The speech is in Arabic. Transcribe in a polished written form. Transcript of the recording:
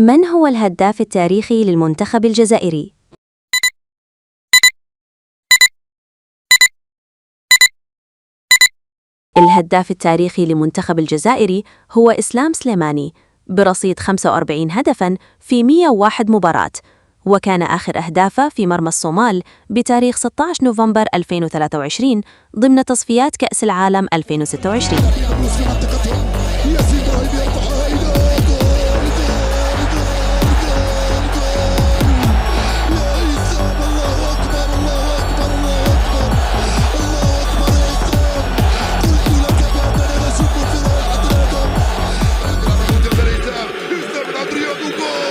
من هو الهداف التاريخي للمنتخب الجزائري؟ الهداف التاريخي لمنتخب الجزائري هو إسلام سليماني برصيد 45 هدفاً في 101 مباراة، وكان آخر أهدافه في مرمى الصومال بتاريخ 16 نوفمبر 2023 ضمن تصفيات كأس العالم 2026. Adriano, gol!